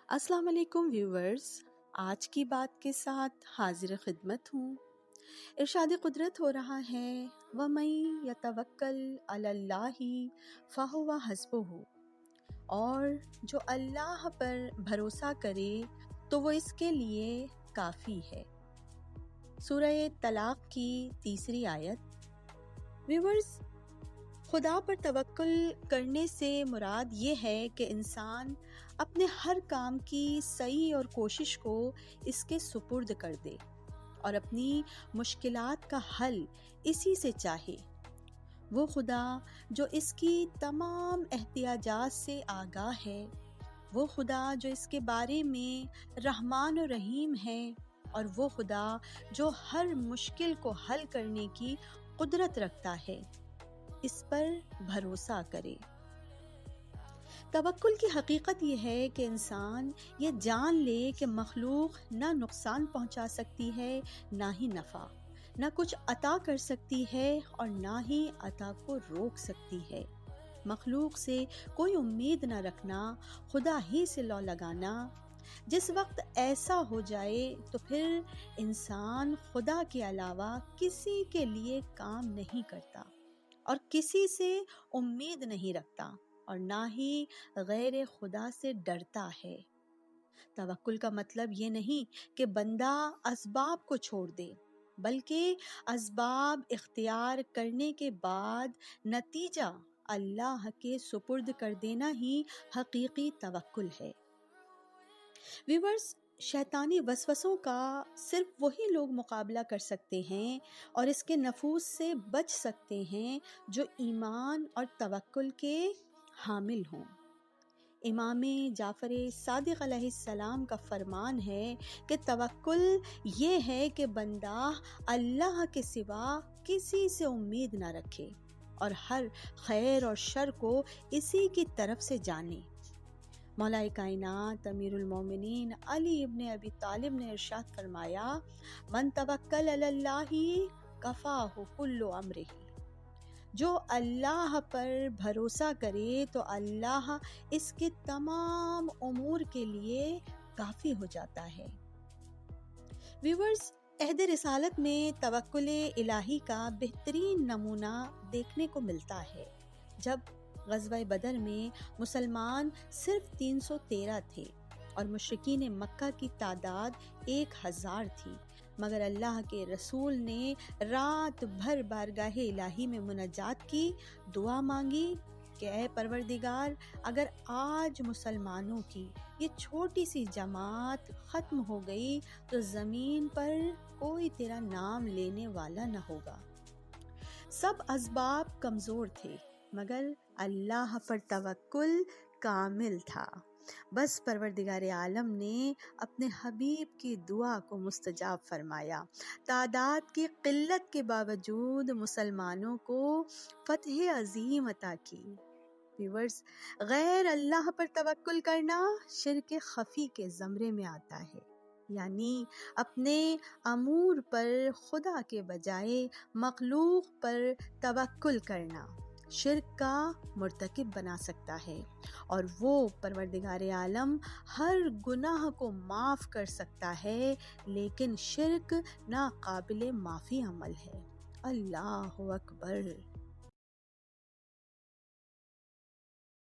السلام علیکم ویورز، آج کی بات کے ساتھ حاضر خدمت ہوں۔ ارشاد قدرت ہو رہا ہے وَمَن یتوکل علی اللہ فہو حسبہ، اور جو اللہ پر بھروسہ کرے تو وہ اس کے لیے کافی ہے۔ سورہ طلاق کی 3 آیت۔ ویورز، خدا پر توکل کرنے سے مراد یہ ہے کہ انسان اپنے ہر کام کی سعی اور کوشش کو اس کے سپرد کر دے اور اپنی مشکلات کا حل اسی سے چاہے۔ وہ خدا جو اس کی تمام احتیاجات سے آگاہ ہے، وہ خدا جو اس کے بارے میں رحمان و رحیم ہے، اور وہ خدا جو ہر مشکل کو حل کرنے کی قدرت رکھتا ہے، اس پر بھروسہ کرے۔ توکل کی حقیقت یہ ہے کہ انسان یہ جان لے کہ مخلوق نہ نقصان پہنچا سکتی ہے، نہ ہی نفع، نہ کچھ عطا کر سکتی ہے اور نہ ہی عطا کو روک سکتی ہے۔ مخلوق سے کوئی امید نہ رکھنا، خدا ہی سے لو لگانا۔ جس وقت ایسا ہو جائے تو پھر انسان خدا کے علاوہ کسی کے لیے کام نہیں کرتا اور کسی سے امید نہیں رکھتا اور نہ ہی غیر خدا سے ڈرتا ہے۔ توکل کا مطلب یہ نہیں کہ بندہ اسباب کو چھوڑ دے، بلکہ اسباب اختیار کرنے کے بعد نتیجہ اللہ کے سپرد کر دینا ہی حقیقی توکل ہے۔ ویورز، شیطانی وسوسوں کا صرف وہی لوگ مقابلہ کر سکتے ہیں اور اس کے نفوذ سے بچ سکتے ہیں جو ایمان اور توکل کے حامل ہوں۔ امام جعفر صادق علیہ السلام کا فرمان ہے کہ توکل یہ ہے کہ بندہ اللہ کے سوا کسی سے امید نہ رکھے اور ہر خیر اور شر کو اسی کی طرف سے جانے۔ مولا کائنات امیر المومنین علی ابن ابی طالب نے ارشاد فرمایا، من توکل علی اللہ کفاہ کل امرہ، جو اللہ پر بھروسہ کرے تو اللہ اس کے تمام امور کے لیے کافی ہو جاتا ہے۔ ویورز، عہد رسالت میں توکل الہی کا بہترین نمونہ دیکھنے کو ملتا ہے۔ جب غزوہ بدر میں مسلمان صرف 313 تھے اور مشرکین مکہ کی تعداد 1000 تھی، مگر اللہ کے رسول نے رات بھر بارگاہ الہی میں مناجات کی، دعا مانگی کہ اے پروردگار، اگر آج مسلمانوں کی یہ چھوٹی سی جماعت ختم ہو گئی تو زمین پر کوئی تیرا نام لینے والا نہ ہوگا۔ سب اسباب کمزور تھے مگر اللہ پر توکل کامل تھا۔ بس پروردگار عالم نے اپنے حبیب کی دعا کو مستجاب فرمایا۔ تعداد کی قلت کے باوجود مسلمانوں کو فتح عظیم عطا کی۔ ویورز، غیر اللہ پر توکل کرنا شرک خفی کے زمرے میں آتا ہے، یعنی اپنے امور پر خدا کے بجائے مخلوق پر توکل کرنا شرک کا مرتکب بنا سکتا ہے، اور وہ پروردگار عالم ہر گناہ کو معاف کر سکتا ہے، لیکن شرک ناقابل معافی عمل ہے۔ اللہ اکبر۔